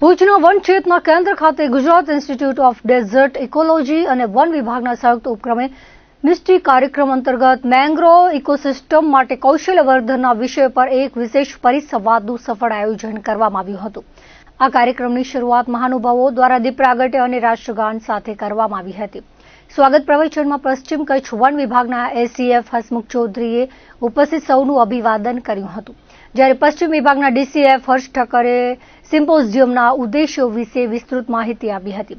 ભુજના વન ચેતના કેન્દ્ર ખાતે Gujarat institute of desert ecology અને વન વિભાગના સંયુક્ત ઉપક્રમે મિસ્ટી કાર્યક્રમ અંતર્ગત મેંગ્રોવ ઇકોસિસ્ટમ માટે કૌશલ્યવર્ધનના વિષય પર એક વિશેષ પરિસંવાદનું સફળ આયોજન કરવામાં આવ્યું હતું. આ કાર્યક્રમની શરૂઆત મહાનુભાવો દ્વારા દીપ પ્રાગટ્ય અને રાષ્ટ્રગાન સાથે કરવામાં આવી હતી. સ્વાગત પ્રવચનમાં પશ્ચિમ કચ્છ વન વિભાગના એસીએફ હસમુખ ચૌધરીએ ઉપસ્થિત સૌનું અભિવાદન કર્યું હતું, જ્યારે પશ્ચિમ વિભાગના ડીસીએફ હર્ષ ઠક્કરે સિમ્પોઝિયમના ઉદ્દેશ્યો વિશે વિસ્તૃત માહિતી આપી હતી.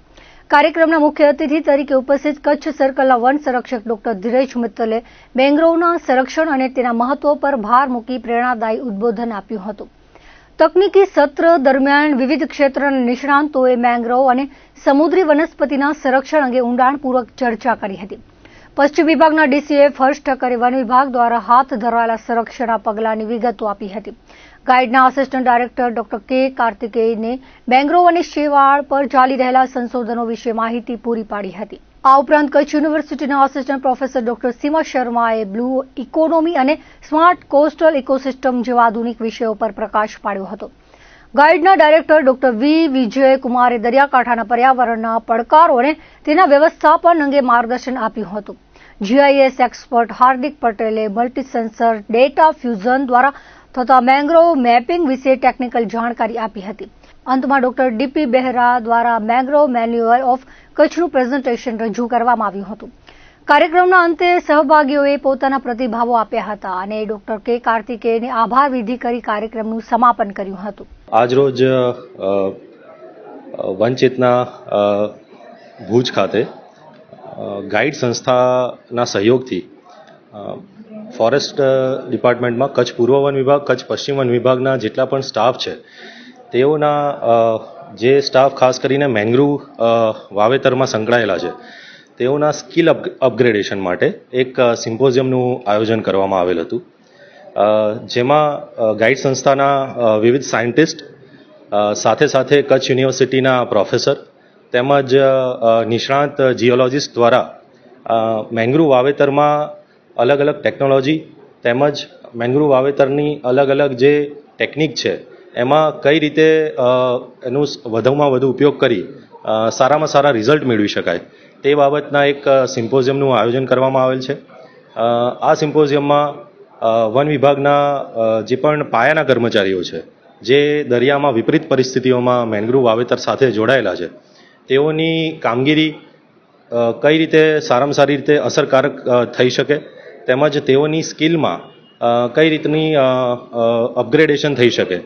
કાર્યક્રમના મુખ્ય અતિથિ તરીકે ઉપસ્થિત કચ્છ સર્કલના વન સંરક્ષક ડોક્ટર ધીરજ મિત્તલે મેંગ્રોવના સંરક્ષણ અને તેના મહત્વ પર ભાર મૂકી પ્રેરણાદાયી ઉદબોધન આપ્યું હતું. તકનીકી સત્ર દરમિયાન વિવિધ ક્ષેત્રના નિષ્ણાંતોએ મેંગ્રોવ અને સમુદ્રી વનસ્પતિના સંરક્ષણ અંગે ઊંડાણપૂર્વક ચર્ચા કરી હતી. પશ્ચિમ વિભાગના ડીસીએફ હર્ષ ઠક્કરે વન વિભાગ દ્વારા હાથ ધરાયેલા સંરક્ષણના પગલાંની વિગતો આપી હતી. ગાઈડના આસિસ્ટન્ટ ડાયરેક્ટર ડોક્ટર કે કાર્તિકેયને મેંગ્રોવ અને શેવાળ પર ચાલી રહેલા સંશોધનો વિશે માહિતી પૂરી પાડી હતી. આ ઉપરાંત કચ્છ યુનિવર્સિટીના આસિસ્ટન્ટ પ્રોફેસર ડોક્ટર સીમા શર્માએ બ્લુ ઇકોનોમી અને સ્માર્ટ કોસ્ટલ ઇકોસિસ્ટમ જેવા આધુનિક વિષયો પર પ્રકાશ પાડ્યો હતો. ગાઈડના ડાયરેક્ટર ડોક્ટર વી વિજયકુમારે દરિયાકાંઠાના પર્યાવરણના પડકારો અને તેના વ્યવસ્થાપન અંગે માર્ગદર્શન આપ્યું હતું. જીઆઈએસ એક્સપર્ટ હાર્દિક પટેલે મલ્ટી સેન્સર ડેટા ફ્યુઝન દ્વારા થતા મેંગ્રોવ મેપિંગ વિશે ટેકનિકલ જાણકારી આપી હતી. અંતમાં ડોક્ટર ડીપી બહેરા દ્વારા મેંગ્રોવ મેન્યુઅલ ઓફ કચ્છનું પ્રેઝન્ટેશન રજૂ કરવામાં આવ્યું હતું. કાર્યક્રમના અંતે સહભાગીઓએ પોતાના પ્રતિભાવો આપ્યા હતા અને ડોક્ટર કે કાર્તિકેયને આભાર વિધિ કરી કાર્યક્રમનું સમાપન કર્યું હતું. આજરોજ વનચેતના ભુજ ખાતે ગાઈડ સંસ્થાના સહયોગથી ફોરેસ્ટ ડિપાર્ટમેન્ટમાં કચ્છ પૂર્વ વન વિભાગ, કચ્છ પશ્ચિમ વન વિભાગના જેટલા પણ સ્ટાફ છે તેઓના જે સ્ટાફ ખાસ કરીને મેંગ્રુવ વાવેતરમાં સંકળાયેલા છે તેઓના સ્કિલ અપગ્રેડેશન માટે એક સિમ્પોઝિયમનું આયોજન કરવામાં આવેલ હતું, જેમાં ગાઈડ સંસ્થાના વિવિધ સાયન્ટિસ્ટ સાથે સાથે કચ્છ યુનિવર્સિટીના પ્રોફેસર તેમજ નિષ્ણાંત જીઓલોજિસ્ટ દ્વારા મેંગ્રુવ વાવેતરમાં અલગ અલગ ટેકનોલોજી તેમજ મેંગ્રુવ વાવેતરની અલગ અલગ જે ટેકનિક છે એમાં કઈ રીતે એનું વધુમાં વધુ ઉપયોગ કરી સારામાં સારા રિઝલ્ટ મેળવી શકાય તે બાબતના એક સિમ્પોઝિયમનું આયોજન કરવામાં આવેલ છે. આ સિમ્પોઝિયમમાં વન વિભાગના જે પણ પાયાના કર્મચારીઓ છે જે દરિયામાં વિપરીત પરિસ્થિતિઓમાં મેંગ્રુવ વાવેતર સાથે જોડાયેલા છે તેઓની કામગીરી કઈ રીતે સારામાં સારી રીતે અસરકારક થઈ શકે તેમજ તેઓની સ્કિલમાં કઈ રીતની અપગ્રેડેશન થઈ શકે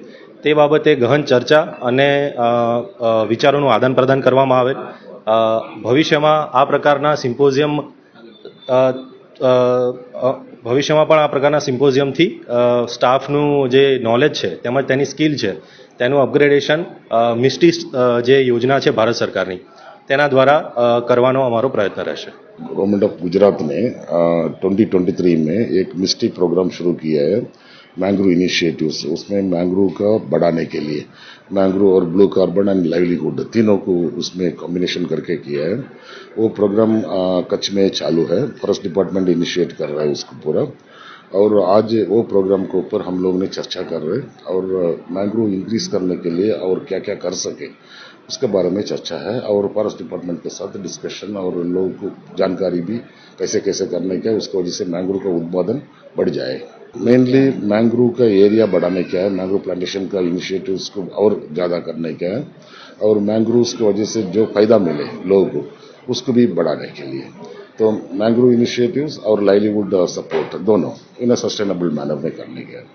તે બાબતે ગહન ચર્ચા અને વિચારોનું આદાન પ્રદાન કરવામાં આવે. ભવિષ્યમાં આ પ્રકારના સિમ્પોઝિયમથી સ્ટાફનું જે નોલેજ છે તેમજ તેની સ્કિલ છે તેનું અપગ્રેડેશન મિસ્ટી જે યોજના છે ભારત સરકારની તેના દ્વારા કરવાનો અમારો પ્રયત્ન રહેશે. गवर्नमेंट ऑफ गुजरात ने 2023 में एक मिस्टी प्रोग्राम शुरू किया है, मैंग्रोव इनिशिएटिव से. उसमें मैंग्रोव का बढ़ाने के लिए मैंग्रोव और ब्लू कार्बन एंड लाइवलीहुड तीनों को उसमें कॉम्बिनेशन करके किया है. वो प्रोग्राम कच्छ में चालू है, फॉरेस्ट डिपार्टमेंट इनिशिएट कर रहा है उसको पूरा. और आज वो प्रोग्राम के ऊपर हम लोग ने चर्चा कर रहे हैं और मैंग्रोव इंक्रीज करने के लिए और क्या क्या कर सके उसके बारे में चर्चा है. और फॉरेस्ट डिपार्टमेंट के साथ डिस्कशन और लोगों को जानकारी भी कैसे कैसे करने का है, उसकी वजह से मैंग्रोव का उत्पादन बढ़ जाए. मेनली मैंग्रोव का एरिया बढ़ाने का है, मैंग्रोव प्लांटेशन का इनिशिएटिव्स को और ज़्यादा करने का है और मैंग्रोव की वजह से जो फायदा मिले लोगों को उसको भी बढ़ाने के लिए. तो मैंग्रोव इनिशिएटिव्स और लाइवलीहुड सपोर्ट दोनों इन अ सस्टेनेबल मैनर में करने के हैं.